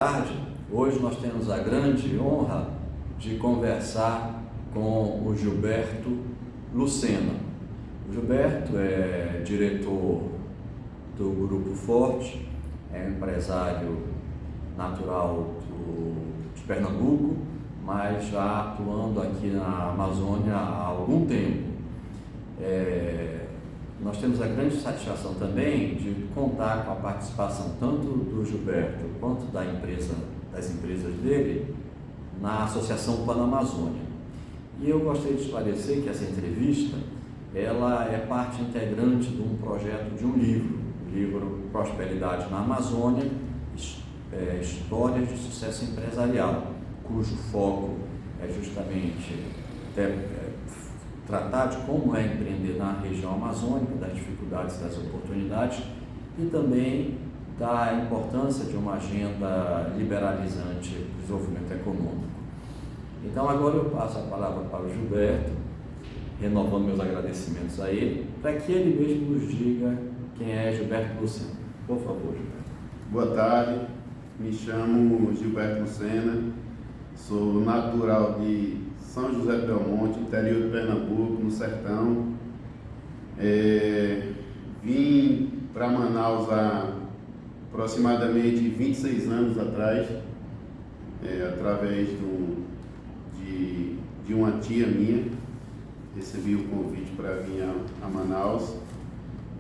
Tarde. Hoje nós temos a grande honra de conversar com o Gilberto Lucena. O Gilberto é diretor do Grupo Forte, é empresário natural de Pernambuco, mas já atuando aqui na Amazônia há algum tempo. Nós temos a grande satisfação também de contar com a participação tanto do Gilberto quanto das empresas dele na Associação Panamazônia. E eu gostaria de esclarecer que essa entrevista ela é parte integrante de um projeto de um livro, o livro Prosperidade na Amazônia, Histórias de Sucesso Empresarial, cujo foco é justamente tratar de como é empreender na região amazônica, das dificuldades e das oportunidades, e também da importância de uma agenda liberalizante do desenvolvimento econômico. Então agora eu passo a palavra para o Gilberto, renovando meus agradecimentos a ele, para que ele mesmo nos diga quem é Gilberto Lucena. Por favor, Gilberto. Boa tarde, me chamo Gilberto Lucena, sou natural de São José do Belmonte, interior de Pernambuco, no sertão. Vim para Manaus há aproximadamente 26 anos atrás, através de uma tia minha. Recebi o convite para vir a Manaus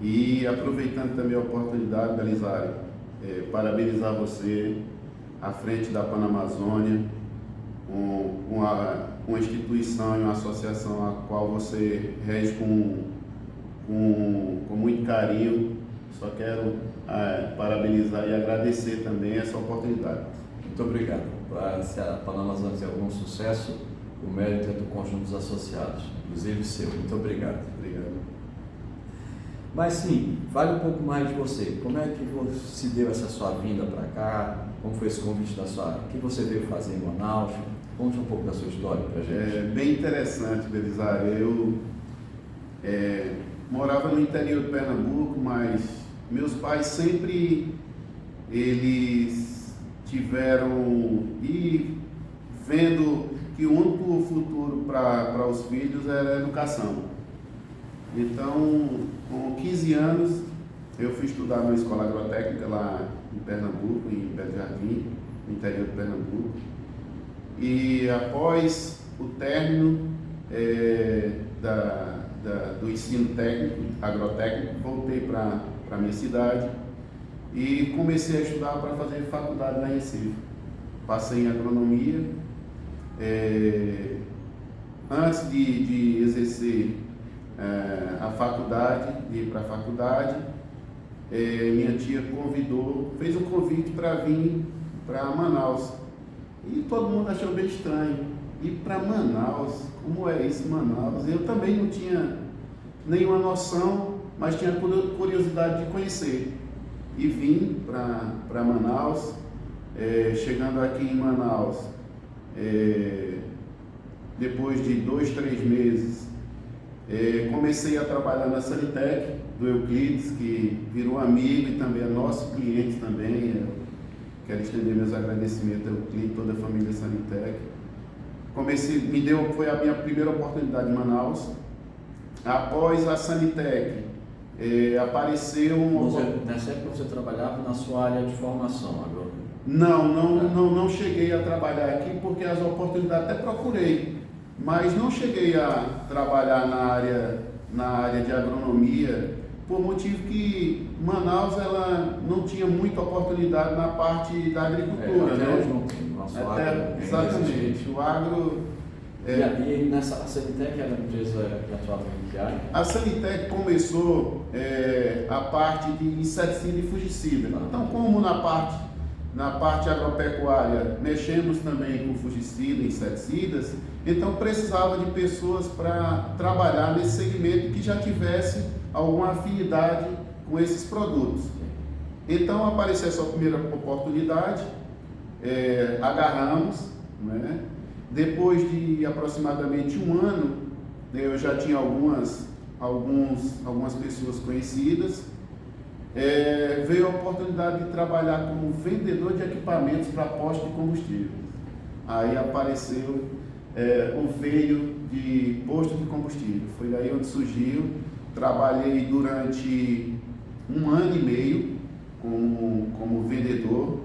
e, aproveitando também a oportunidade, Belisário, parabenizar você à frente da Panamazônia, uma instituição e uma associação a qual você rege com muito carinho. Só quero parabenizar e agradecer também essa oportunidade. Muito obrigado. Se a Panamazônia tiver algum sucesso, o mérito é do conjunto dos associados, inclusive seu. Muito obrigado. Obrigado. Mas sim, fale um pouco mais de você. Como é que se deu essa sua vinda para cá? Como foi esse convite o que você veio fazer em Manaus? Conte um pouco da sua história para a gente. Bem interessante, Belisário. Eu morava no interior de Pernambuco, mas meus pais sempre eles tiveram e vendo que o único futuro para os filhos era a educação. Então, com 15 anos, eu fui estudar numa escola agrotécnica lá em Pernambuco, em Belo Jardim, no interior de Pernambuco. E após o término do ensino técnico, agrotécnico, voltei para a minha cidade e comecei a estudar para fazer faculdade lá em Recife. Passei em agronomia. Antes de exercer a faculdade, de ir para a faculdade, minha tia fez um convite para vir para Manaus. E todo mundo achou bem estranho. Ir para Manaus, como é isso, Manaus? Eu também não tinha nenhuma noção, mas tinha curiosidade de conhecer. E vim para Manaus. Chegando aqui em Manaus, depois de 2, 3 meses, comecei a trabalhar na Sanitec, do Euclides, que virou amigo e também é nosso cliente também. Quero estender meus agradecimentos ao Euclides, toda a família Sanitec. Foi a minha primeira oportunidade em Manaus. Após a Sanitec, apareceu Nessa época você trabalhava na sua área de formação agora? Não cheguei a trabalhar aqui porque as oportunidades até procurei, mas não cheguei a trabalhar na área de agronomia, por motivo que Manaus ela não tinha muita oportunidade na parte da agricultura, né? Exatamente. O agro. E a Sanitec era a empresa que atuava em que área? A Sanitec começou a parte de inseticida e fungicida. Então, como na parte agropecuária mexemos também com fungicida e inseticidas, então precisava de pessoas para trabalhar nesse segmento que já tivesse alguma afinidade com esses produtos. Então apareceu essa primeira oportunidade, agarramos, né? Depois de aproximadamente um ano, eu já tinha algumas pessoas conhecidas veio a oportunidade de trabalhar como vendedor de equipamentos para postos de combustível. Aí apareceu o veio de posto de combustível. Foi daí onde surgiu. Trabalhei durante 1 ano e meio como vendedor.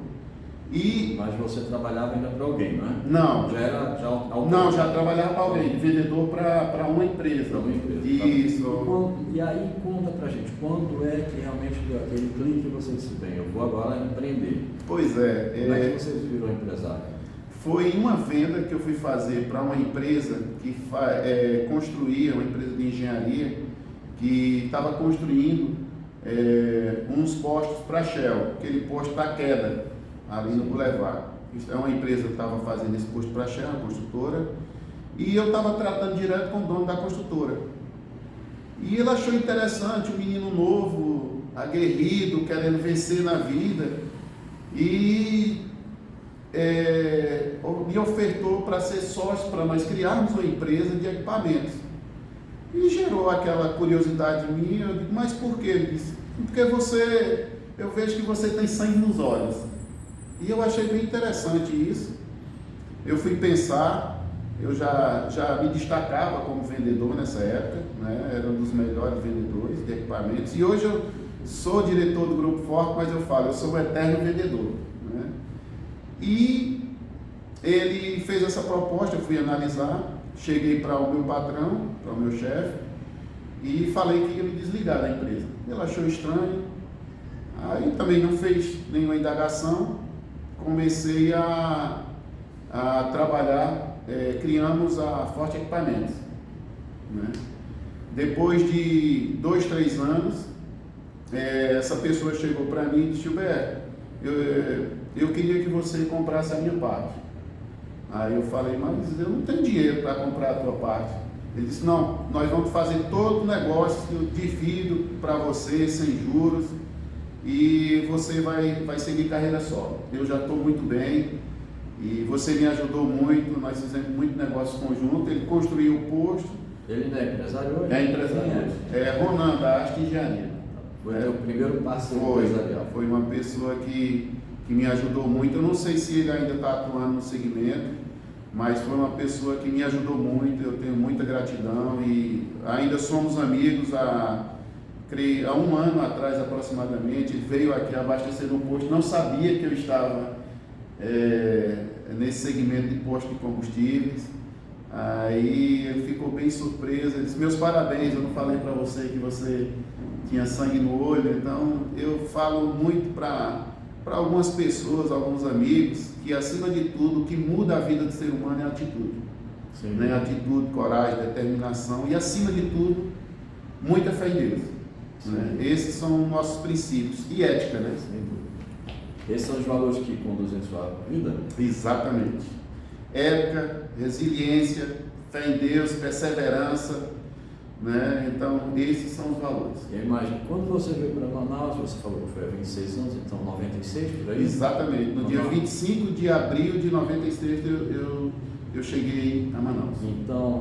Mas você trabalhava ainda para alguém, não é? Não. Já trabalhava para alguém, vendedor para uma empresa. Para uma empresa. Isso. E aí conta pra gente, quando é que realmente deu aquele clique e você disse, bem, eu vou agora empreender? Pois é. Como é que você virou empresário? Foi uma venda que eu fui fazer para uma empresa que construía, uma empresa de engenharia, que estava construindo uns postos para a Shell, aquele posto da queda, ali no Boulevard. É uma empresa que estava fazendo esse posto para a Shell, uma construtora, e eu estava tratando direto com o dono da construtora. E ele achou interessante, um menino novo, aguerrido, querendo vencer na vida, e me ofertou para ser sócio, para nós criarmos uma empresa de equipamentos. E gerou aquela curiosidade minha. Eu digo, mas por quê? Ele disse, porque eu vejo que você tem sangue nos olhos. E eu achei bem interessante isso. Eu fui pensar, eu já me destacava como vendedor nessa época, né? Era um dos melhores vendedores de equipamentos. E hoje eu sou diretor do Grupo Forte, mas eu falo, eu sou um eterno vendedor, né? E ele fez essa proposta, eu fui analisar, cheguei para o meu patrão, para o meu chefe, e falei que ia me desligar da empresa. Ele achou estranho, aí também não fez nenhuma indagação, comecei a trabalhar, criamos a Forte Equipamentos, né? Depois de 2, 3 anos, essa pessoa chegou para mim e disse, Gilberto, eu queria que você comprasse a minha parte. Aí eu falei, mas eu não tenho dinheiro para comprar a tua parte. Ele disse, não, nós vamos fazer todo o negócio, eu divido para você, sem juros, e você vai seguir carreira solo. Eu já estou muito bem, e você me ajudou muito, nós fizemos muito negócio conjunto, ele construiu o posto. Ele não é empresário hoje? É empresário. Ronan, da Arte Engenharia. Foi o primeiro parceiro empresarial. Foi uma pessoa que me ajudou muito. Eu não sei se ele ainda está atuando no segmento, mas foi uma pessoa que me ajudou muito. Eu tenho muita gratidão e ainda somos amigos. Há 1 ano atrás aproximadamente, ele veio aqui abastecer no posto, não sabia que eu estava nesse segmento de posto de combustíveis. Aí ele ficou bem surpreso, ele disse, meus parabéns, eu não falei para você que você tinha sangue no olho. Então eu falo muito para algumas pessoas, alguns amigos, que acima de tudo o que muda a vida do ser humano é a atitude. Né? Atitude, coragem, determinação e acima de tudo, muita fé em Deus. Né? Esses são nossos princípios e ética, né? Esses são os valores que conduzem a sua vida? Exatamente. Ética, resiliência, fé em Deus, perseverança, né? Então esses são os valores. Eu imagino, quando você veio para Manaus, você falou que foi há 26 anos, então 96 por aí? Exatamente, no dia 25 de abril de 96 eu cheguei a Manaus. Então,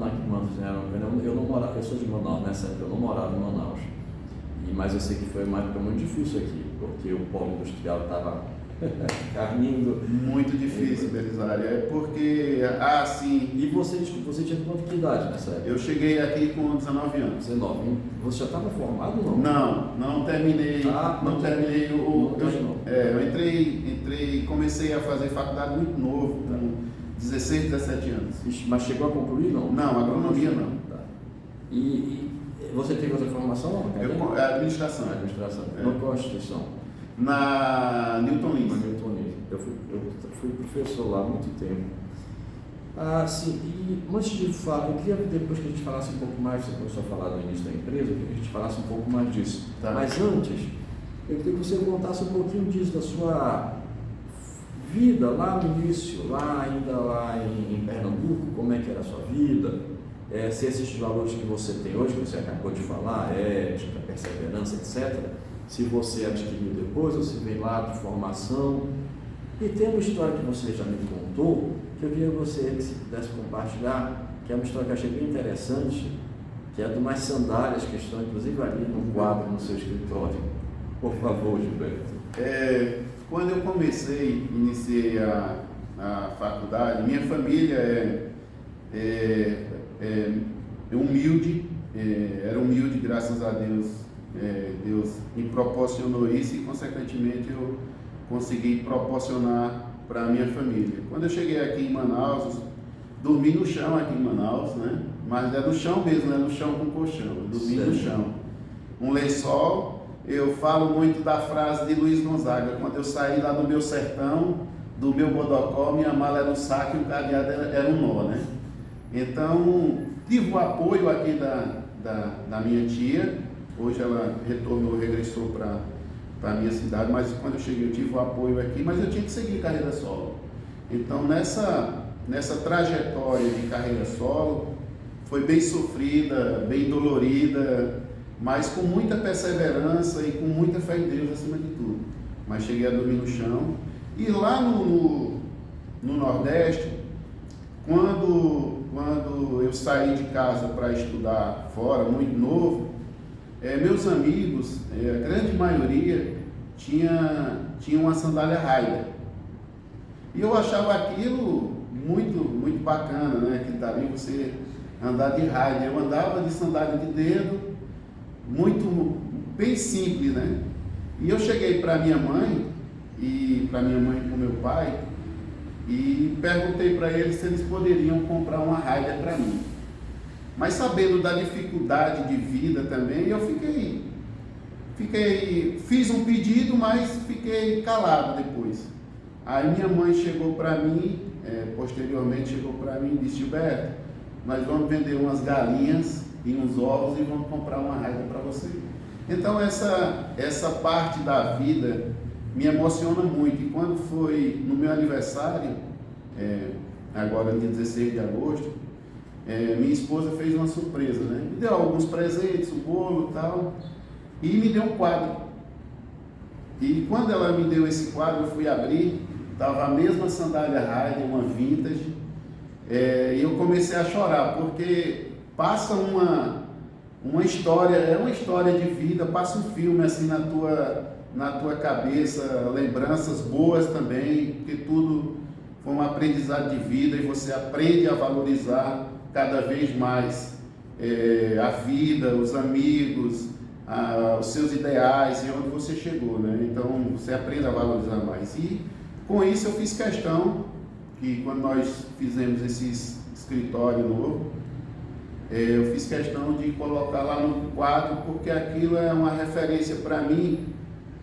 eu não morava, eu sou de Manaus, nessa época eu não morava em Manaus, mas eu sei que foi uma época muito difícil aqui, porque o polo industrial estava caindo. Muito difícil, Belisário, porque assim... E você tinha quanta idade nessa época? Eu cheguei aqui com 19 anos. 19. Você já estava formado ou não? Não terminei. Não terminei. Eu entrei, comecei a fazer faculdade muito novo, com 16, 17 anos. Mas chegou a concluir, não? Não, agronomia não. Tá. E você teve outra formação? Administração. Administração. Qual instituição? Na Newton Lins. Eu fui professor lá há muito tempo. Sim, e antes de falar, eu queria depois que a gente falasse um pouco mais, você começou a falar do início da empresa, eu queria que a gente falasse um pouco mais disso. Tá. Mas antes, eu queria que você contasse um pouquinho disso, da sua vida lá no início, lá em Pernambuco, como é que era a sua vida, se esses valores que você tem hoje, que você acabou de falar, ética, perseverança, etc., se você adquiriu depois ou se veio lá de formação. E tem uma história que você já me contou, que eu queria que você, se pudesse compartilhar, que é uma história que eu achei bem interessante, que é de umas sandálias que estão inclusive ali no quadro no seu escritório. Por favor, Gilberto. Quando eu iniciei a faculdade, minha família é humilde, era humilde, graças a Deus. Deus me proporcionou isso e, consequentemente, eu consegui proporcionar para a minha família. Quando eu cheguei aqui em Manaus, dormi no chão aqui em Manaus, né? Mas é no chão mesmo, não é no chão com colchão, eu dormi no chão. Um lençol. Eu falo muito da frase de Luiz Gonzaga: quando eu saí lá do meu sertão, do meu bodocó, minha mala era um saco e o cadeado era um nó, né? Então, tive o apoio aqui da minha tia. Hoje ela regressou para a minha cidade, mas quando eu cheguei eu tive o apoio aqui, mas eu tinha que seguir carreira solo. Então, nessa trajetória de carreira solo, foi bem sofrida, bem dolorida, mas com muita perseverança e com muita fé em Deus acima de tudo. Mas cheguei a dormir no chão. E lá no Nordeste, quando eu saí de casa para estudar fora, muito novo, meus amigos, a grande maioria, tinha uma sandália Raider. E eu achava aquilo muito, muito bacana, né? Que dali você andar de Raider. Eu andava de sandália de dedo, bem simples, né? E eu cheguei para minha mãe e para meu pai e perguntei para eles se eles poderiam comprar uma Raider para mim. Mas sabendo da dificuldade de vida também, eu fiz um pedido, mas fiquei calado depois. Aí minha mãe chegou para mim, posteriormente chegou para mim e disse: Gilberto, nós vamos vender umas galinhas e uns ovos e vamos comprar uma Raider para você. Então essa parte da vida me emociona muito. E quando foi no meu aniversário, agora dia 16 de agosto, minha esposa fez uma surpresa, né? Me deu alguns presentes, o bolo e tal, e me deu um quadro. E quando ela me deu esse quadro, eu fui abrir, estava a mesma sandália Raider, uma vintage, e eu comecei a chorar, porque passa uma história, é uma história de vida, passa um filme assim na tua cabeça, lembranças boas também, porque tudo foi um aprendizado de vida e você aprende a valorizar cada vez mais a vida, os amigos, os seus ideais e onde você chegou, né? Então você aprende a valorizar mais. E com isso eu fiz questão que quando nós fizemos esse escritório novo, eu fiz questão de colocar lá no quadro, porque aquilo é uma referência para mim,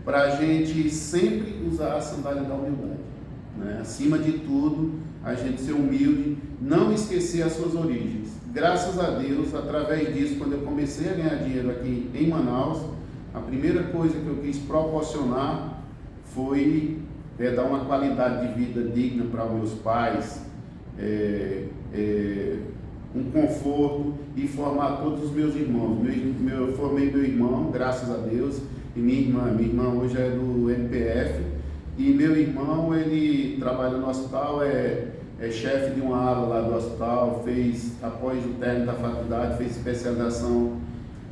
para a gente sempre usar a sandália da humildade, né? Acima de tudo, a gente ser humilde, não esquecer as suas origens. Graças a Deus, através disso, quando eu comecei a ganhar dinheiro aqui em Manaus, a primeira coisa que eu quis proporcionar foi dar uma qualidade de vida digna para os meus pais, um conforto e formar todos os meus irmãos. Eu formei meu irmão, graças a Deus, e minha irmã hoje é do MPF, e meu irmão, ele trabalha no hospital, é chefe de uma ala lá do hospital, após o término da faculdade, fez especialização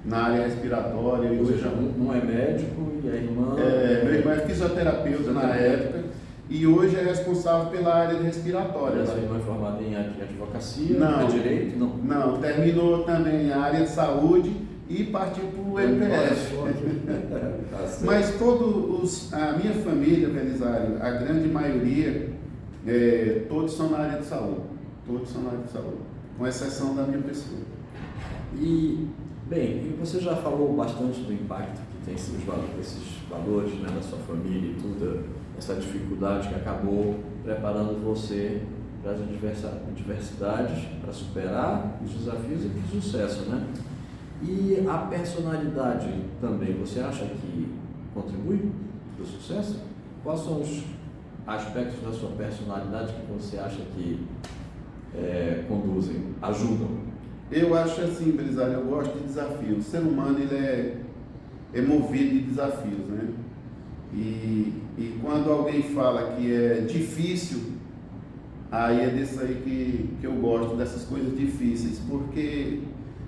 na área respiratória. E hoje um é médico e a irmã... meu irmão é fisioterapeuta na época, e hoje é responsável pela área respiratória. Sua irmã é formada em advocacia, não, direito? Não, terminou também a área de saúde e partiu para o MPF. Mas a minha família, Belisário, a grande maioria, todos são na área de saúde. Todos são na área de saúde, com exceção da minha pessoa. E você já falou bastante do impacto que tem esses valores, né, da sua família e tudo, essa dificuldade que acabou preparando você para as adversidades, para superar os desafios e para o sucesso, né? E a personalidade também, você acha que contribui para o sucesso? Quais são os aspectos da sua personalidade que você acha que conduzem, ajudam? Eu acho assim, Belisário, eu gosto de desafios. O ser humano, ele é movido de desafios, né? E quando alguém fala que é difícil, aí é disso aí que eu gosto, dessas coisas difíceis, porque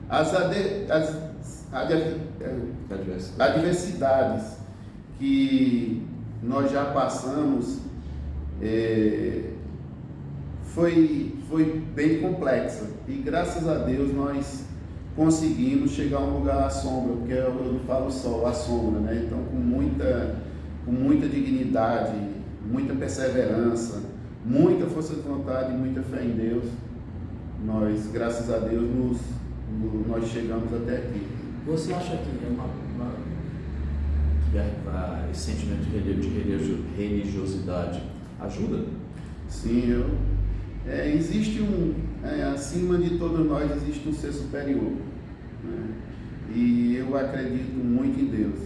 as adversidades que nós já passamos foi bem complexa, e graças a Deus nós conseguimos chegar a um lugar à sombra, porque eu não falo só à sombra, né? Então com muita dignidade, muita perseverança, muita força de vontade e muita fé em Deus, nós, graças a Deus, nós chegamos até aqui. Você acha que esse sentimento de religiosidade ajuda? Sim, existe acima de todos nós existe um ser superior, né? E eu acredito muito em Deus.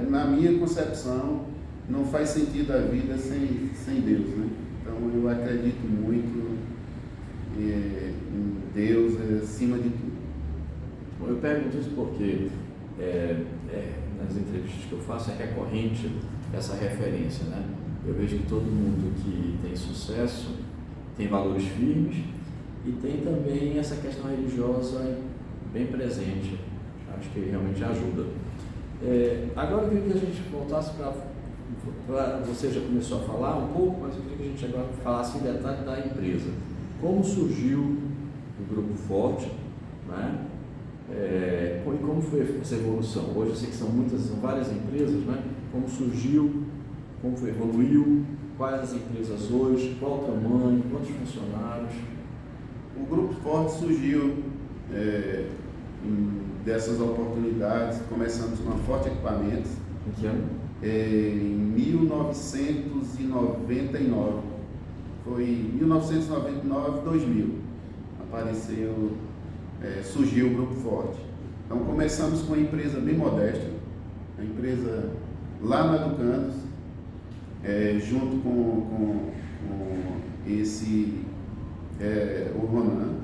Na minha concepção, não faz sentido a vida sem Deus, né? Então eu acredito muito em Deus acima de tudo. Bom, eu pergunto isso porque nas entrevistas que eu faço é recorrente essa referência, né? Eu vejo que todo mundo que tem sucesso tem valores firmes e tem também essa questão religiosa bem presente. Acho que realmente ajuda. Agora eu queria que a gente voltasse para... Você já começou a falar um pouco, mas eu queria que a gente agora falasse em detalhe da empresa. Como surgiu o Grupo Forte, né? E como foi essa evolução? Hoje eu sei que são várias empresas, né? Como surgiu, como evoluiu, quais as empresas hoje, qual o tamanho, quantos funcionários? O Grupo Forte surgiu dessas oportunidades. Começamos com a Forte Equipamentos. Em que ano? Em 1999. Foi 1999, 2000. Surgiu o Grupo Forte. Então começamos com uma empresa bem modesta, uma empresa lá no Educandos, junto com o Ronan.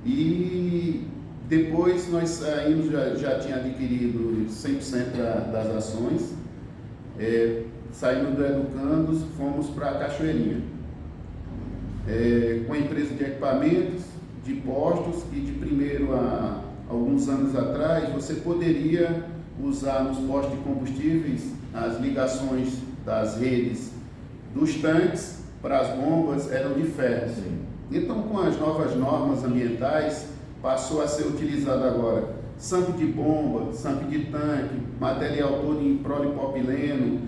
E depois nós saímos, já tinha adquirido 100% das ações, saímos do Educandos, fomos para a Cachoeirinha, com a empresa de equipamentos, de postos, que de primeiro a alguns anos atrás você poderia usar nos postos de combustíveis as ligações das redes dos tanques para as bombas eram de ferro. Sim. Então, com as novas normas ambientais, passou a ser utilizado agora samp de bomba, samp de tanque, material todo em polipropileno,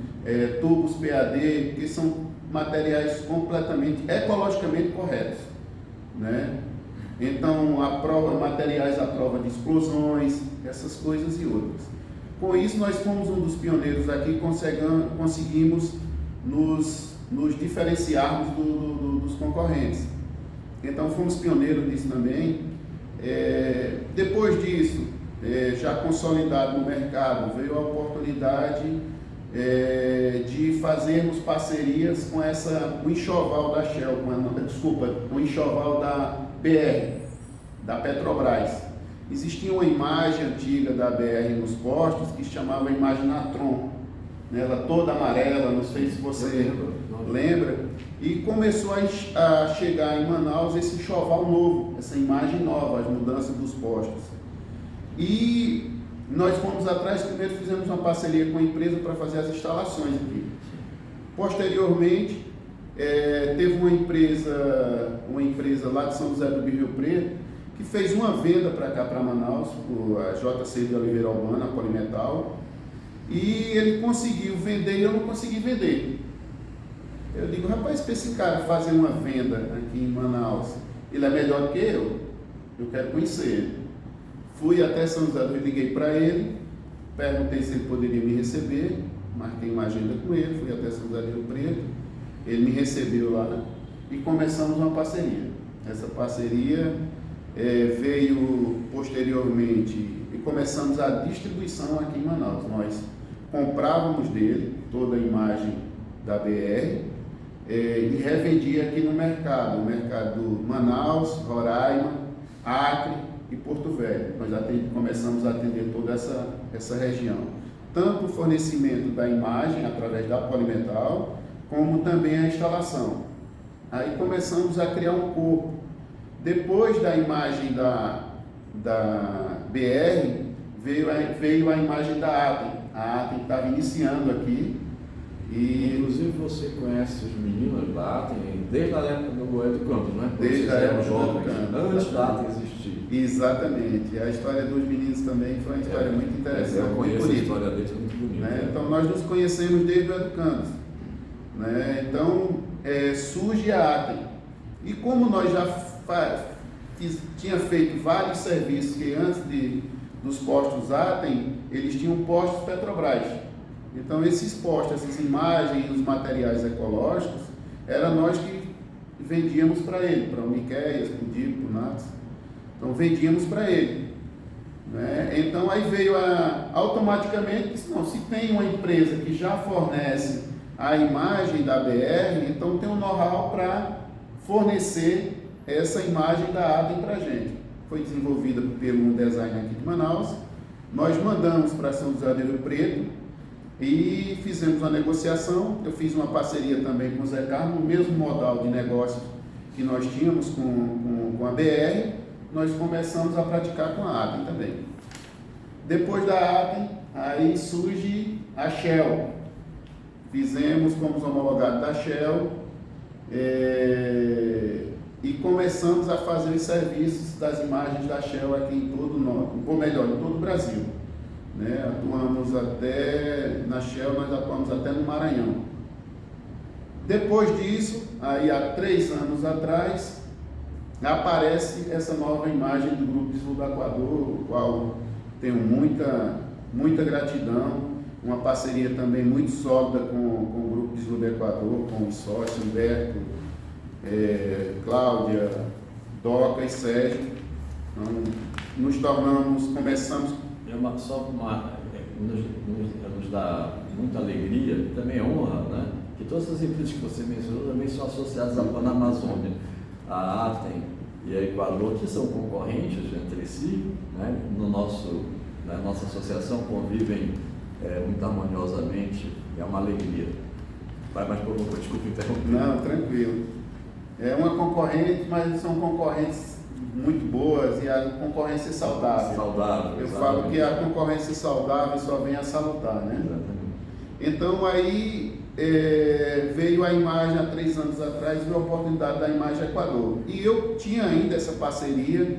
tubos PAD, que são materiais completamente ecologicamente corretos, né? Então, materiais à prova de explosões, essas coisas e outras. Com isso, nós fomos um dos pioneiros aqui e conseguimos nos diferenciarmos dos concorrentes. Então, fomos pioneiros nisso também. Depois disso, já consolidado no mercado, veio a oportunidade de fazermos parcerias com o enxoval da Shell, o enxoval da BR, da Petrobras. Existia uma imagem antiga da BR nos postos que se chamava imagem Natron, né? Ela toda amarela, não sei se você lembra, e começou a chegar em Manaus esse enxoval novo, essa imagem nova, as mudanças dos postos. E nós fomos atrás, primeiro fizemos uma parceria com a empresa para fazer as instalações aqui. Posteriormente, teve uma empresa lá de São José do Rio Preto, que fez uma venda para cá, para Manaus, a JC de Oliveira Albana, a Polimetal, e ele conseguiu vender e eu não consegui vender. Eu digo, rapaz, para esse cara fazer uma venda aqui em Manaus, ele é melhor que eu quero conhecer ele. Fui até São José do Rio, liguei para ele, perguntei se ele poderia me receber, marquei uma agenda com ele, fui até São José do Rio Preto, ele me recebeu lá e começamos uma parceria. Essa parceria veio posteriormente e começamos a distribuição aqui em Manaus. Nós comprávamos dele toda a imagem da BR e revendia aqui no mercado Manaus, Roraima, Acre e Porto Velho. Nós começamos a atender toda essa região. Tanto o fornecimento da imagem através da Polimetal, como também a instalação. Aí começamos a criar um corpo. Depois da imagem da BR, veio a imagem da Atem. A Atem estava iniciando aqui. E inclusive você conhece os meninos da Atem desde a época do Educando, né? Desde a época jovens, antes da Atem existir. existir. Exatamente. A história dos meninos também foi uma história muito interessante. Eu conheço muito a história deles, é muito bonita. Né? Então nós nos conhecemos desde o Educando. Né? Então surge a Atem. E como nós já tinha feito vários serviços que antes dos postos Atem, eles tinham postos Petrobras. Então esses postos, essas imagens, os materiais ecológicos, era nós que vendíamos para ele, para o Miqueias, para o Dipo, para o Nats. Então vendíamos para ele. Né? Então aí veio automaticamente, não, se tem uma empresa que já fornece a imagem da BR, então tem um know-how para fornecer essa imagem da Atem para a gente. Foi desenvolvida pelo designer aqui de Manaus. Nós mandamos para São José do Rio Preto e fizemos uma negociação. Eu fiz uma parceria também com o Zé Carlos, no mesmo modal de negócio que nós tínhamos com a BR, nós começamos a praticar com a Atem também. Depois da Atem, aí surge a Shell. Fizemos como homologados da Shell e começamos a fazer os serviços das imagens da Shell aqui em todo o norte, ou melhor, em todo o Brasil. Né? Atuamos na Shell, nós atuamos até no Maranhão. Depois disso, aí há 3 anos atrás, aparece essa nova imagem do Grupo Deslube Equador, o qual tenho muita gratidão, uma parceria também muito sólida com o Grupo Deslube Equador, com o sócio Humberto, Cláudia, Doca e Sérgio. Então, começamos. Nos dá muita alegria e também honra, né? Que todas as empresas que você mencionou também são associadas à Panamazônia, a Atem e a Equador, que são concorrentes entre si, né? Na nossa associação convivem muito harmoniosamente, é uma alegria. Vai mais por favor, desculpe interromper. Não, tranquilo. É uma concorrente, mas são concorrentes muito boas e a concorrência é saudável. Eu falo que a concorrência saudável só vem a salutar, né? Exatamente. Então aí veio a imagem há 3 anos atrás, veio a oportunidade da imagem Equador. E eu tinha ainda essa parceria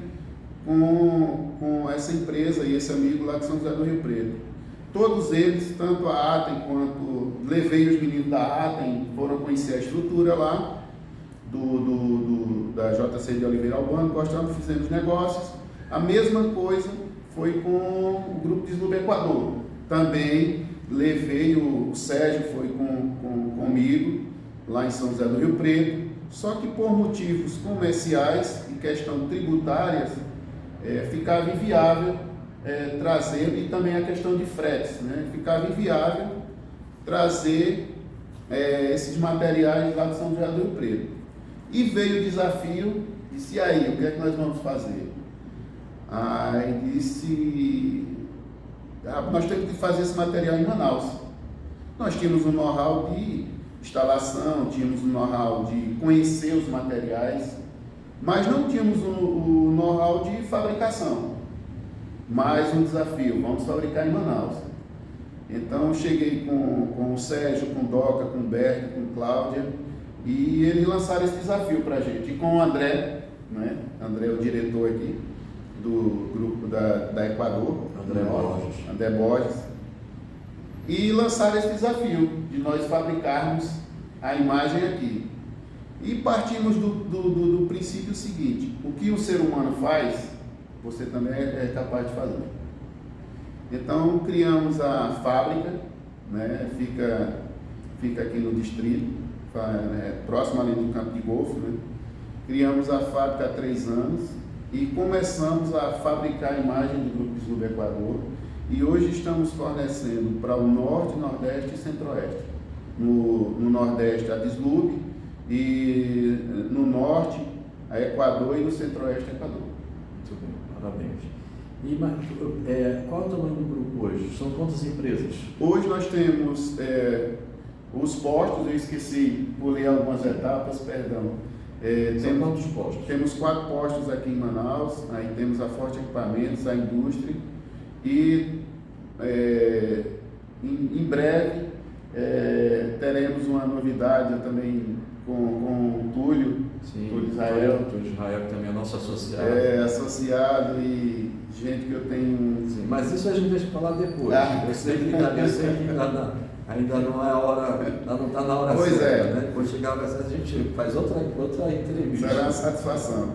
com essa empresa e esse amigo lá de São José do Rio Preto. Todos eles, tanto a Atem quanto levei os meninos da Atem, foram conhecer a estrutura lá da JC de Oliveira Albano, gostamos, fizemos negócios. A mesma coisa foi com o Grupo Deslube Equador. Também levei, o Sérgio foi comigo, lá em São José do Rio Preto, só que por motivos comerciais e questão tributárias, ficava inviável trazer, e também a questão de fretes, né? Ficava inviável trazer esses materiais lá de São José do Rio Preto. E veio o desafio, disse, e aí, o que é que nós vamos fazer? Aí disse, nós temos que fazer esse material em Manaus. Nós tínhamos um know-how de instalação, tínhamos um know-how de conhecer os materiais, mas não tínhamos o know-how de fabricação. Mais um desafio, vamos fabricar em Manaus. Então cheguei com o Sérgio, com o Doca, com o Berto, com a Cláudia, e eles lançaram esse desafio para a gente. E com o André, né? André é o diretor aqui do grupo da Equador, André Borges, e lançaram esse desafio de nós fabricarmos a imagem aqui. E partimos do princípio seguinte: o que o ser humano faz, você também é capaz de fazer. Então criamos a fábrica, né? Fica aqui no distrito, próximo ali do campo de golfe, né? Criamos a fábrica há 3 anos e começamos a fabricar a imagem do Grupo Deslube Equador, e hoje estamos fornecendo para o Norte, Nordeste e Centro-Oeste. No Nordeste a Deslube, e no Norte a Equador, e no Centro-Oeste a Equador. Muito bem, parabéns. E qual é o tamanho do grupo hoje? São quantas empresas? Hoje nós temos os postos, eu esqueci, pulei algumas etapas, perdão. São quantos postos? Temos 4 postos aqui em Manaus, aí temos a Forte Equipamentos, a Indústria e em breve teremos uma novidade também com o Túlio. Sim, Túlio Israel. Túlio Israel, que também é nosso associado. Associado e gente que eu tenho. Sim, mas isso a gente deixa para falar depois. Eu sei que ainda não é a hora, ainda não está na hora pois certa, né? Quando chegar a gente faz outra entrevista. Será uma satisfação.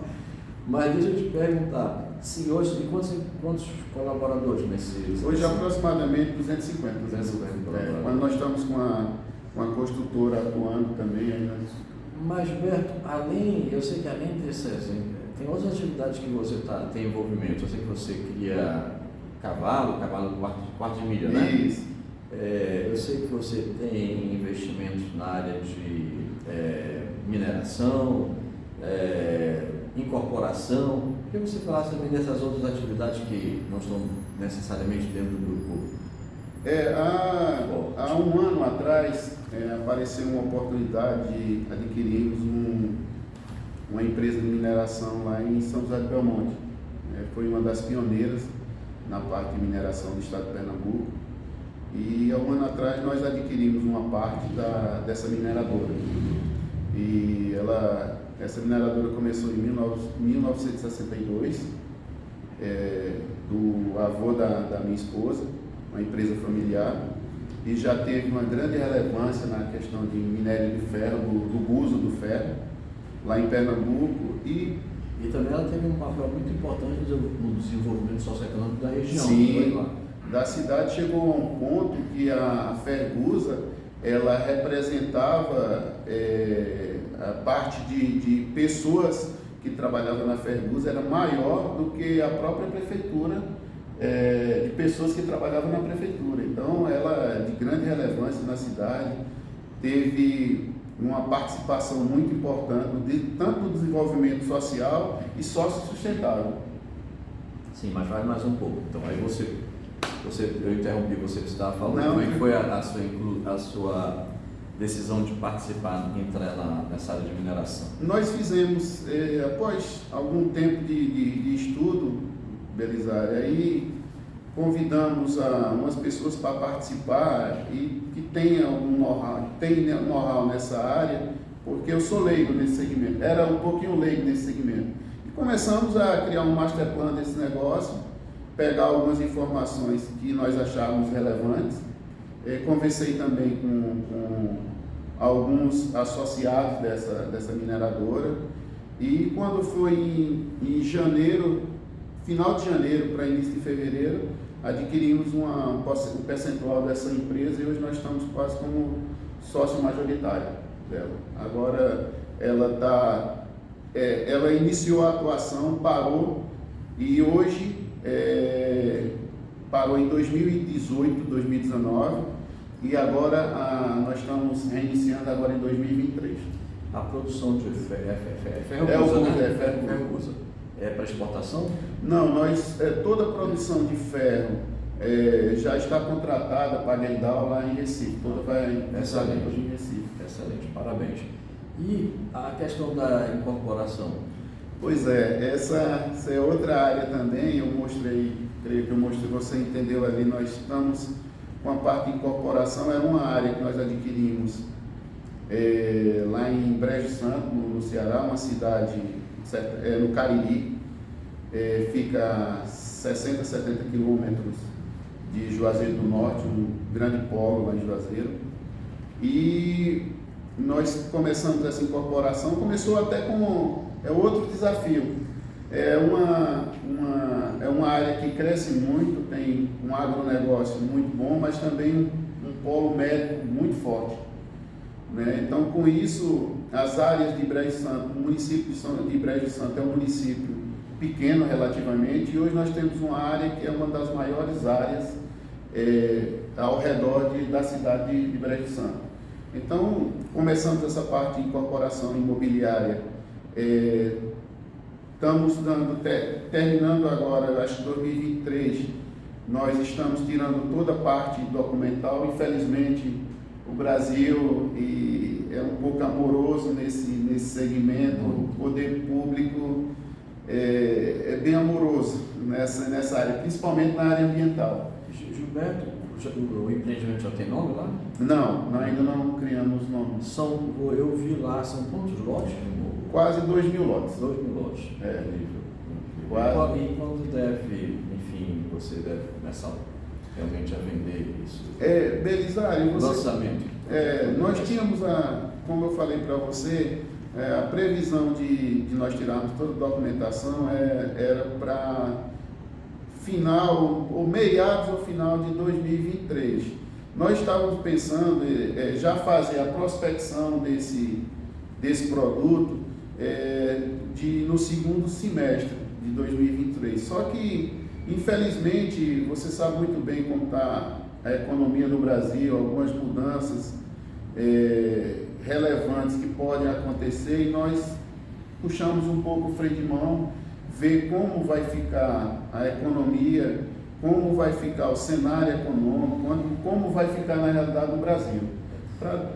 Mas deixa eu te perguntar, se hoje, quantos colaboradores nesse? Hoje aproximadamente 250. 250 colaboradores. Quando nós estamos com uma construtora atuando também, aí nós... Mas, Berto, eu sei que além dessas, tem outras atividades que você tem envolvimento. Eu sei que você cria cavalo quarto de milha, né? Isso. Eu sei que você tem investimentos na área de mineração, incorporação. Por que você falasse também dessas outras atividades que não estão necessariamente dentro do grupo? Há um ano atrás apareceu uma oportunidade de adquirirmos uma empresa de mineração lá em São José do Belmonte. Foi uma das pioneiras na parte de mineração do estado de Pernambuco. E há um ano atrás nós adquirimos uma parte dessa mineradora. E essa mineradora começou em 1962, do avô da minha esposa, uma empresa familiar, e já teve uma grande relevância na questão de minério de ferro, do uso do ferro, lá em Pernambuco. E também ela teve um papel muito importante no desenvolvimento socioeconômico da região. Sim, da cidade. Chegou a um ponto que a Fergusa, ela representava a parte de pessoas que trabalhavam na Fergusa, era maior do que a própria prefeitura, de pessoas que trabalhavam na prefeitura. Então, ela é de grande relevância na cidade, teve uma participação muito importante, tanto no desenvolvimento social e sócio-sustentável. Sim, mas vai mais um pouco. Então, aí eu interrompi você que estava falando. Não, como é que foi a sua decisão de participar, entrar nessa área de mineração? Nós fizemos, após algum tempo de estudo, Belisário, aí convidamos umas pessoas para participar e que tenham know-how nessa área, porque eu sou leigo nesse segmento, era um pouquinho leigo nesse segmento. E começamos a criar um master plan desse negócio, pegar algumas informações que nós achávamos relevantes. Conversei também com alguns associados dessa mineradora, e quando foi em janeiro, final de janeiro para início de fevereiro, adquirimos um percentual dessa empresa e hoje nós estamos quase como sócio majoritário dela. Agora ela iniciou a atuação, parou, e hoje parou em 2018, 2019, e agora nós estamos reiniciando agora em 2023. A produção de ferro é para exportação? Não, toda a produção de ferro já está contratada para a Gerdau lá em Recife. Toda vai em Recife. Excelente, parabéns. E a questão da incorporação? Pois essa é outra área também. Creio que eu mostrei, você entendeu ali, nós estamos com a parte de incorporação, era uma área que nós adquirimos lá em Brejo Santo, no Ceará, uma cidade no Cariri, fica 60, 70 quilômetros de Juazeiro do Norte, um grande polo lá em Juazeiro. E nós começamos essa incorporação, começou até com outro desafio. É uma área que cresce muito, tem um agronegócio muito bom, mas também um polo médico muito forte, né? Então, com isso, as áreas de Brejo Santo, o município de Brejo Santo é um município pequeno relativamente, e hoje nós temos uma área que é uma das maiores áreas ao redor da cidade de Brejo Santo. Então, começamos essa parte de incorporação imobiliária. Estamos terminando agora, eu acho que 2023, nós estamos tirando toda a parte documental. Infelizmente, o Brasil é um pouco amoroso nesse segmento. O poder público é bem amoroso nessa área, principalmente na área ambiental. Gilberto, o empreendimento já tem nome lá? Não, ainda não criamos nomes. Eu vi lá, são quantos lotes? Quase 2.000 lotes. 2.000 lotes. É. Quase. E quando deve, enfim, você deve começar realmente a vender isso? Belisário, lançamento. Nós tínhamos, como eu falei para você, a previsão de nós tirarmos toda a documentação era para final, ou meados ou final de 2023. Nós estávamos pensando já fazer a prospecção desse produto no segundo semestre de 2023. Só que, infelizmente, você sabe muito bem como está a economia no Brasil, algumas mudanças relevantes que podem acontecer, e nós puxamos um pouco o freio de mão, ver como vai ficar a economia, como vai ficar o cenário econômico, como vai ficar na realidade o Brasil, para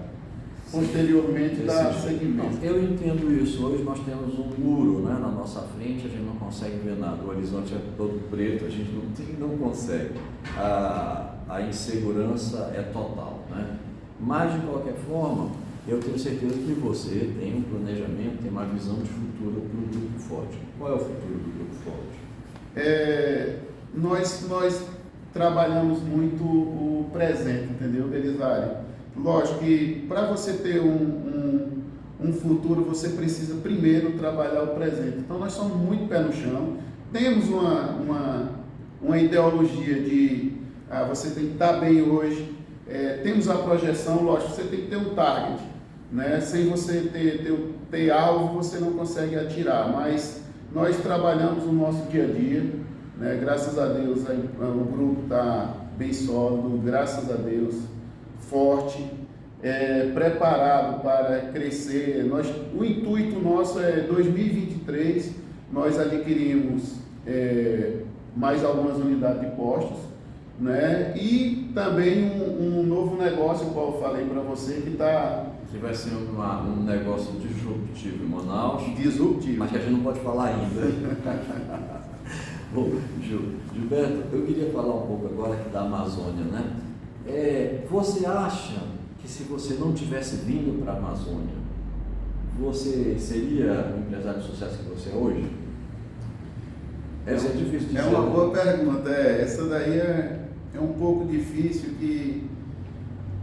posteriormente dar seguimento. Eu entendo isso. Hoje nós temos um muro, né, na nossa frente, a gente não consegue ver nada, o horizonte é todo preto, a gente não consegue. A insegurança é total, né? Mas, de qualquer forma, eu tenho certeza que você tem um planejamento, tem uma visão de futuro para o Grupo Forte. Qual é o futuro do Grupo Forte? Nós trabalhamos muito o presente, entendeu, Belisário? Lógico que para você ter um futuro, você precisa primeiro trabalhar o presente. Então, nós somos muito pé no chão. Temos uma ideologia de você tem que estar bem hoje. Temos a projeção, lógico, você tem que ter um target, né? Sem você ter alvo, você não consegue atirar, mas nós trabalhamos o nosso dia a dia, né? Graças a Deus o grupo está bem sólido, graças a Deus, forte, preparado para crescer. O intuito nosso é 2023, nós adquirimos mais algumas unidades de postos, né? E também um novo negócio, qual eu falei para você, que vai ser um negócio disruptivo em Manaus. Disruptivo. Mas que a gente não pode falar ainda. Bom, Gilberto, eu queria falar um pouco agora aqui da Amazônia, né? Você acha que se você não tivesse vindo para a Amazônia, você seria o empresário de sucesso que você é hoje? Essa é difícil de dizer. É uma boa pergunta. Essa daí é um pouco difícil, que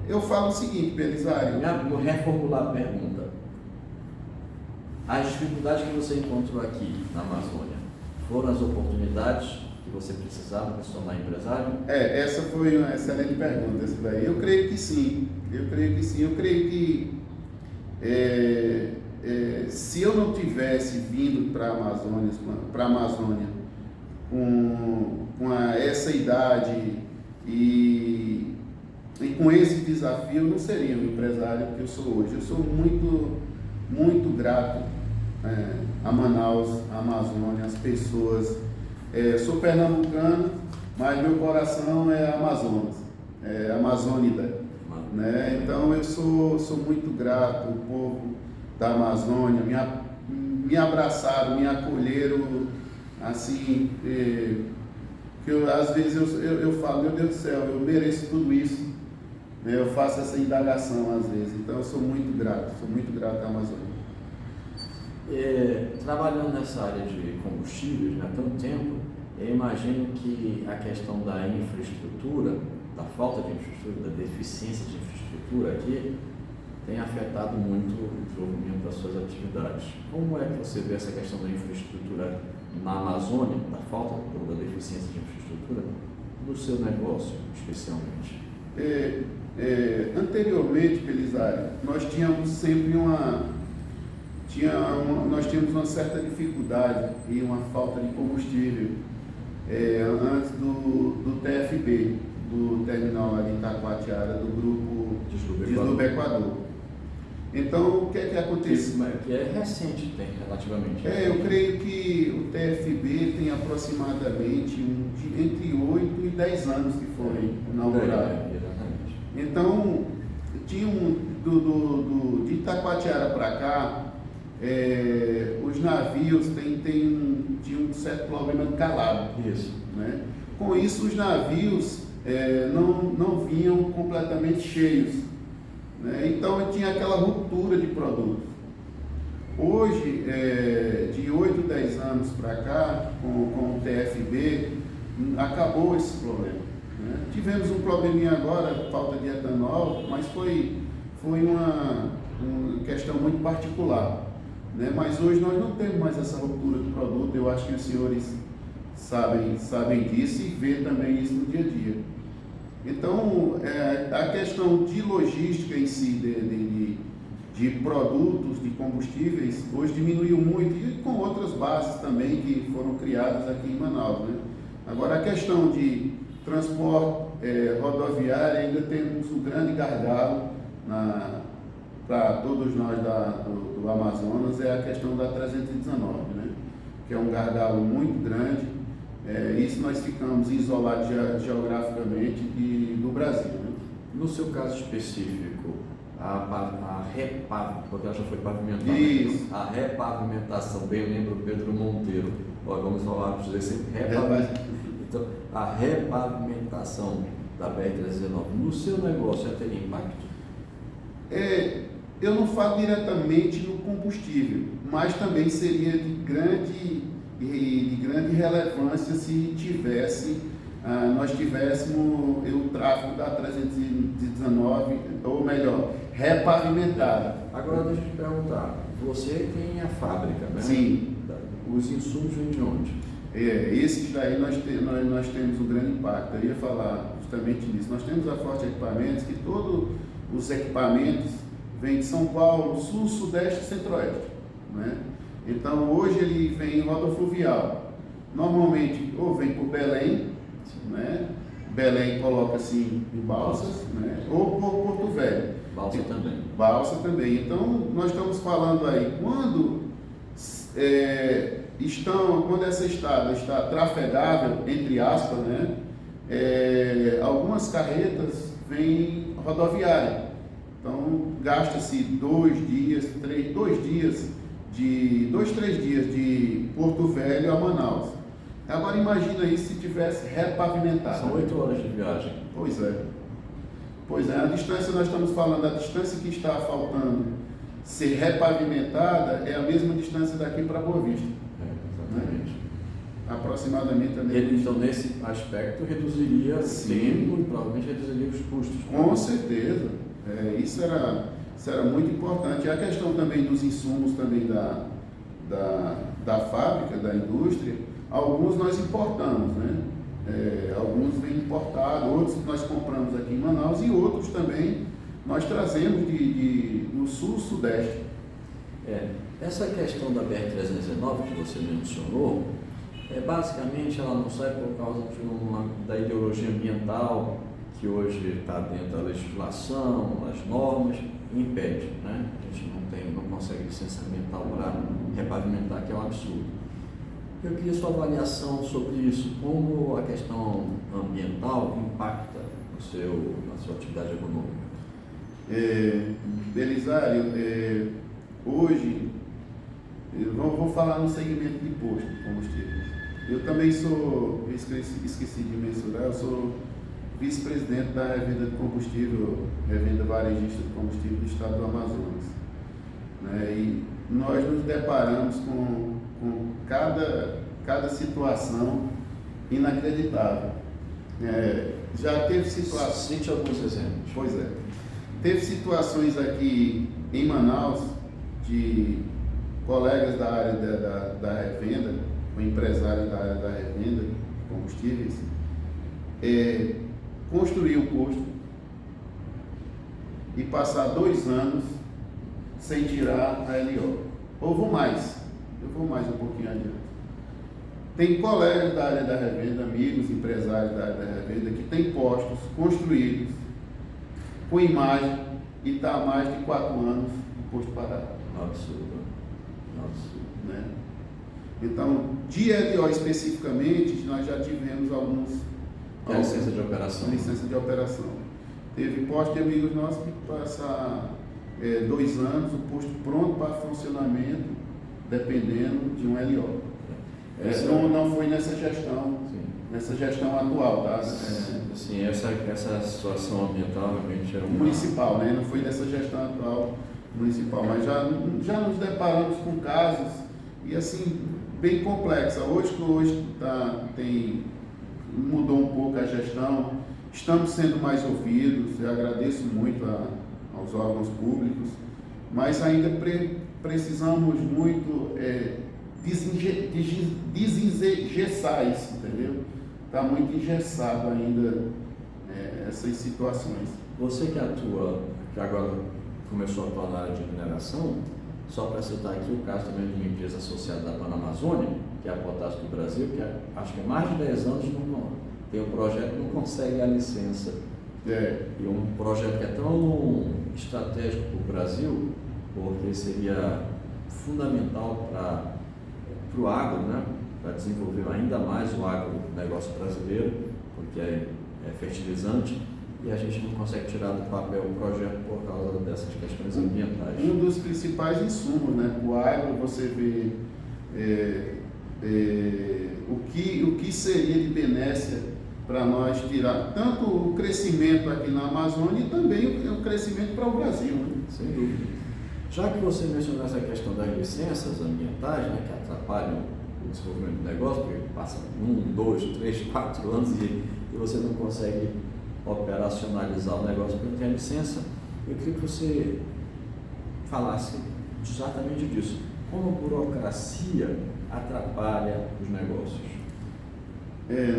eu falo o seguinte, Belisário. Vou reformular a pergunta. As dificuldades que você encontrou aqui na Amazônia foram as oportunidades que você precisava para se tornar empresário? Essa foi uma excelente pergunta, essa daí. Eu creio que sim. Eu creio que se eu não tivesse vindo para a Amazônia com essa idade e com esse desafio, eu não seria o empresário que eu sou hoje. Eu sou muito, muito grato a Manaus, a Amazônia, as pessoas. Sou pernambucano, mas meu coração é Amazonas, amazônida, né? Então eu sou muito grato ao povo da Amazônia, me abraçaram, me acolheram, assim, que às vezes eu falo, meu Deus do céu, eu mereço tudo isso, né? Eu faço essa indagação às vezes, então eu sou muito grato à Amazônia. Trabalhando nessa área de combustíveis há tanto tempo, eu imagino que a questão da infraestrutura, da falta de infraestrutura, da deficiência de infraestrutura aqui, tem afetado muito o desenvolvimento das suas atividades. Como é que você vê essa questão da infraestrutura na Amazônia, da falta ou da deficiência de infraestrutura, no seu negócio, especialmente? Anteriormente, Belisário, nós tínhamos sempre nós tínhamos uma certa dificuldade e uma falta de combustível antes do TFB, do terminal ali em Itacoatiara, do grupo Desluba Equador. Então, o que é que acontece? Que é recente, tem relativamente. Eu creio que o TFB tem aproximadamente entre 8 e 10 anos que foi inaugurado. Exatamente. Então, tinha de Itacoatiara para cá, os navios tinham um certo problema de calado. Isso. Né? Com isso, os navios não vinham completamente cheios. Né? Então, tinha aquela ruptura de produtos. Hoje, de 8, 10 anos para cá, com o TFB, acabou esse problema. Né? Tivemos um probleminha agora, falta de etanol, mas foi uma questão muito particular. Né? Mas hoje nós não temos mais essa ruptura de produto. Eu acho que os senhores sabem disso e vê também isso no dia a dia. Então, a questão de logística em si, de produtos, de combustíveis, hoje diminuiu muito, e com outras bases também que foram criadas aqui em Manaus. Né? Agora, a questão de transporte rodoviário, ainda temos um grande gargalo para todos nós do Amazonas, é a questão da 319, né? Que é um gargalo muito grande. Isso nós ficamos isolados geograficamente do Brasil. Né? No seu caso específico, a porque ela já foi pavimentada. Isso. A repavimentação, bem lembro Pedro Monteiro, vamos falar, dizer sempre então, a repavimentação da BR-319 no seu negócio já teria impacto? Eu não falo diretamente no combustível, mas também seria de grande relevância se nós tivéssemos o tráfego da 319, ou melhor, repavimentada. Agora deixa eu te perguntar, você tem a fábrica, né? Sim. Os insumos vêm de onde? Esses daí nós temos um grande impacto. Eu ia falar justamente nisso. Nós temos a Forte Equipamentos, que todos os equipamentos vêm de São Paulo, Sul, Sudeste e Centro-Oeste. Né? Então, hoje ele vem em rodofluvial. Normalmente, ou vem por Belém, né? Belém coloca assim em Balsas, né? Ou por Porto Velho. Balsa também. Balsa também. Então, nós estamos falando aí, quando essa estrada está trafegável, entre aspas, né? Algumas carretas vêm rodoviária. Então, gasta-se 2, 3 dias de Porto Velho a Manaus. Agora imagina isso se tivesse repavimentado. São 8 horas de viagem. Pois é, a distância, nós estamos falando, a distância que está faltando ser repavimentada é a mesma distância daqui para Boa Vista. Exatamente. Né? Aproximadamente a mesma Ele, então, distância. nesse aspecto, reduziria o tempo e provavelmente reduziria os custos. Com certeza. Isso era muito importante. E a questão também dos insumos também da fábrica, da indústria, alguns nós importamos, né? Alguns vêm importados, outros nós compramos aqui em Manaus e outros também nós trazemos do Sul, Sudeste. Essa questão da BR-319 que você mencionou, basicamente ela não sai por causa da ideologia ambiental que hoje está dentro da legislação, das normas, impede, né? A gente não consegue licença ambiental para repavimentar, que é um absurdo. Eu queria sua avaliação sobre isso, como a questão ambiental impacta na sua atividade econômica. Belisário, hoje, vou falar no segmento de posto de combustíveis. Eu também esqueci de mencionar, eu sou vice-presidente da revenda de combustível, revenda varejista de combustível do estado do Amazonas. Né? E nós nos deparamos com cada situação inacreditável. Já teve situações... Cite alguns exemplos. Pois é. Teve situações aqui em Manaus de colegas da área da revenda, ou empresários da área da revenda de combustíveis, construir o posto e passar 2 anos sem tirar a LO. Eu vou mais um pouquinho adiante. Tem colegas da área da revenda, amigos, empresários da área da revenda, que têm postos construídos com imagem e está há mais de 4 anos o posto parado. Absurdo. Né? Então, de LO especificamente, nós já tivemos alguns... licença de operação. Licença de operação. Teve posto de amigos nossos que passar 2 anos, o posto pronto para funcionamento, dependendo de um LO. Não foi nessa gestão, nessa gestão atual, tá? Sim, essa situação ambiental realmente era municipal, né? Não foi nessa gestão atual municipal, mas já nos deparamos com casos e assim bem complexa. Hoje mudou um pouco a gestão, estamos sendo mais ouvidos. Eu agradeço muito aos órgãos públicos, mas ainda precisamos muito desengessar isso, entendeu? Está muito engessado ainda essas situações. Você que atua, que agora começou a atuar na área de mineração, só para citar aqui o caso também de uma empresa associada da Panamazônia, que é a Potássio do Brasil, que acho que há mais de 10 anos tem um projeto, não consegue a licença. E um projeto que é tão estratégico para o Brasil, porque seria fundamental para o agro, né? Para desenvolver ainda mais o agronegócio brasileiro, porque é fertilizante, e a gente não consegue tirar do papel o projeto por causa dessas questões ambientais. Um dos principais insumos, né? O agro, você vê o que seria de benécia para nós tirar tanto o crescimento aqui na Amazônia e também o crescimento para o Brasil. Né? Sem dúvida. Já que você mencionou essa questão das licenças ambientais, né, que atrapalham o desenvolvimento do negócio, porque passa 1, 2, 3, 4 anos e você não consegue operacionalizar o negócio porque não tem a licença, eu queria que você falasse exatamente disso. Como a burocracia atrapalha os negócios?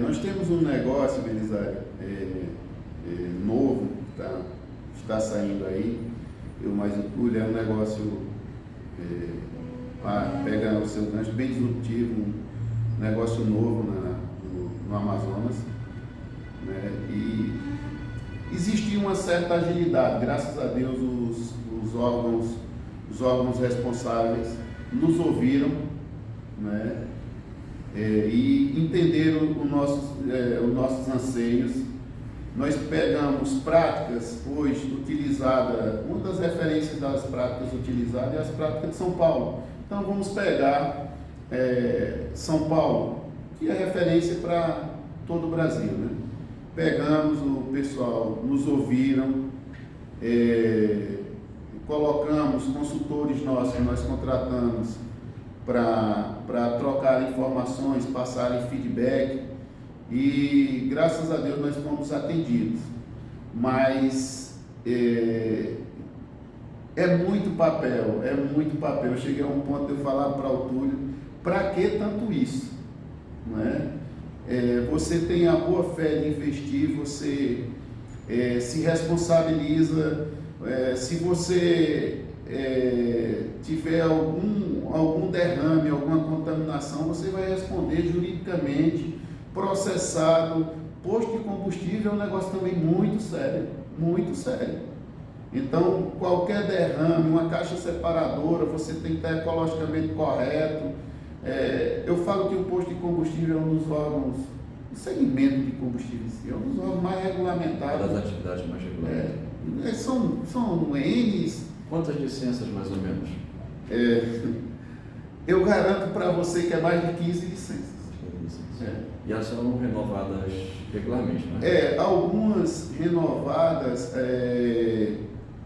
Nós temos um negócio, Belisário, novo, que está saindo aí, mas o Túlio é um negócio, pega o seu gancho, bem disruptivo, um negócio novo no Amazonas, né? E existia uma certa agilidade, graças a Deus os órgãos responsáveis nos ouviram, né? E entenderam os nossos anseios. Nós pegamos práticas hoje utilizadas, uma das referências das práticas utilizadas é as práticas de São Paulo. Então vamos pegar São Paulo, que é referência para todo o Brasil, né? Pegamos, o pessoal nos ouviram, colocamos consultores nossos que nós contratamos para trocar informações, passarem feedback, e graças a Deus nós fomos atendidos. Mas é muito papel. Eu cheguei a um ponto de eu falar para o Túlio, para que tanto isso? Não é? Você tem a boa fé de investir, você se responsabiliza, se você tiver algum derrame, alguma contaminação, você vai responder juridicamente, processado. Posto de combustível é um negócio também muito sério, muito sério. Então, qualquer derrame, uma caixa separadora, você tem que estar ecologicamente correto. Eu falo que o posto de combustível é um dos órgãos, o segmento de combustível, é um dos órgãos mais regulamentados. Das atividades mais regulamentadas. São N's. Quantas licenças, mais ou menos? Eu garanto para você que é mais de 15 licenças. E elas são renovadas regularmente, não é? Algumas renovadas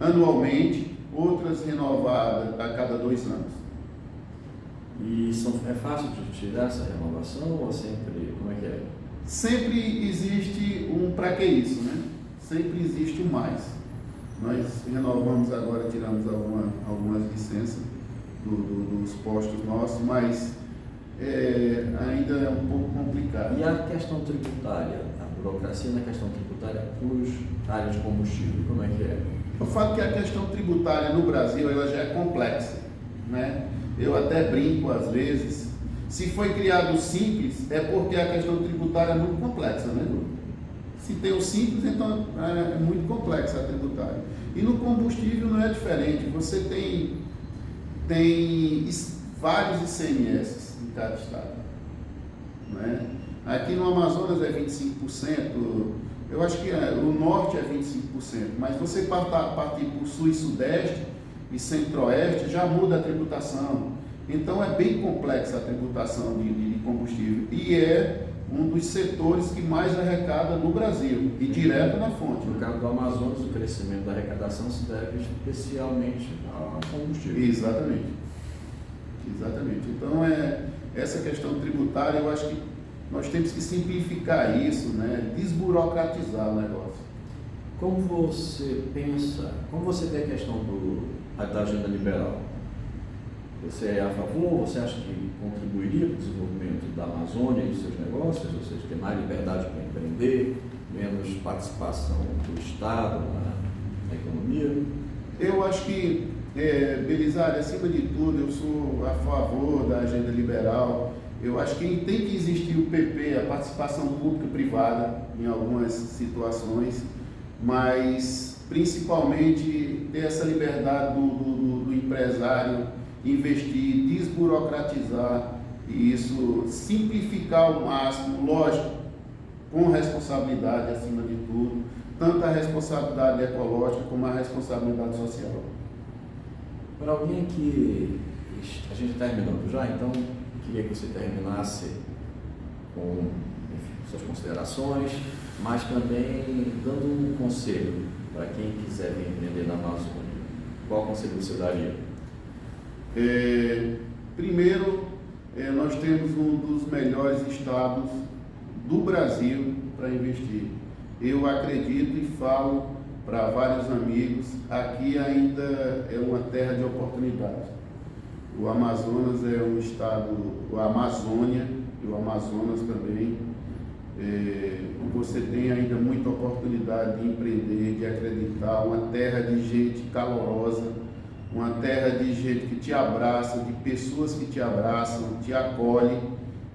anualmente, outras renovadas a cada 2 anos. E é fácil de tirar essa renovação ou sempre, como é que é? Sempre existe para que isso, né? Sempre existe um mais. Nós renovamos agora, tiramos algumas licenças dos postos nossos, mas ainda é um pouco complicado. E a questão tributária, a burocracia na questão tributária para a área de combustível, como é que é? Eu falo que a questão tributária no Brasil ela já é complexa, né? Eu até brinco às vezes, se foi criado simples, é porque a questão tributária é muito complexa, né? Se tem o simples, então é muito complexa a tributária. E no combustível não é diferente, você tem vários ICMS em cada estado, né? Aqui no Amazonas é 25%, eu acho que o norte é 25%, mas você partir para o sul e sudeste, e Centro-Oeste, já muda a tributação. Então é bem complexa a tributação de combustível e é um dos setores que mais arrecada no Brasil e direto na fonte. No caso do Amazonas, o crescimento da arrecadação se deve especialmente ao combustível. Exatamente. Então essa questão tributária, eu acho que nós temos que simplificar isso, né? Desburocratizar o negócio. Como você pensa, como você vê a questão da agenda liberal? Você é a favor? Você acha que contribuiria para o desenvolvimento da Amazônia e dos seus negócios? Ou seja, ter mais liberdade para empreender, menos participação do Estado na economia? Eu acho que, Belisário, acima de tudo, eu sou a favor da agenda liberal. Eu acho que tem que existir o PP, a participação pública-privada, em algumas situações, mas principalmente ter essa liberdade do empresário investir, desburocratizar e isso, simplificar ao máximo, lógico, com responsabilidade acima de tudo, tanto a responsabilidade ecológica como a responsabilidade social. Para alguém que a gente está terminando já, então queria que você terminasse com, enfim, suas considerações, mas também dando um conselho para quem quiser vir empreender na Amazônia. Qual conselho você daria? Primeiro, nós temos um dos melhores estados do Brasil para investir. Eu acredito e falo para vários amigos, aqui ainda é uma terra de oportunidade. O Amazonas é um estado, a Amazônia e o Amazonas também, você tem ainda muita oportunidade de empreender, de acreditar, uma terra de gente calorosa, uma terra de gente que te abraça, de pessoas que te abraçam, te acolhem,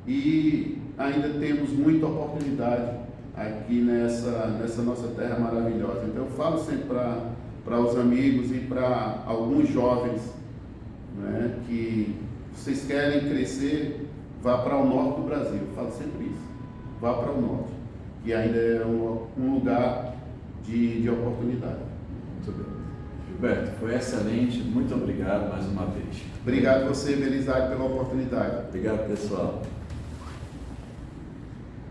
e ainda temos muita oportunidade aqui nessa nossa terra maravilhosa. Então eu falo sempre para os amigos e para alguns jovens, né, que vocês querem crescer, vá para o norte do Brasil. Eu falo sempre isso, vá para o norte, que ainda é um lugar de oportunidade. Muito bem. Gilberto, foi excelente, muito obrigado mais uma vez. Obrigado a você, Belisário, pela oportunidade. Obrigado, pessoal.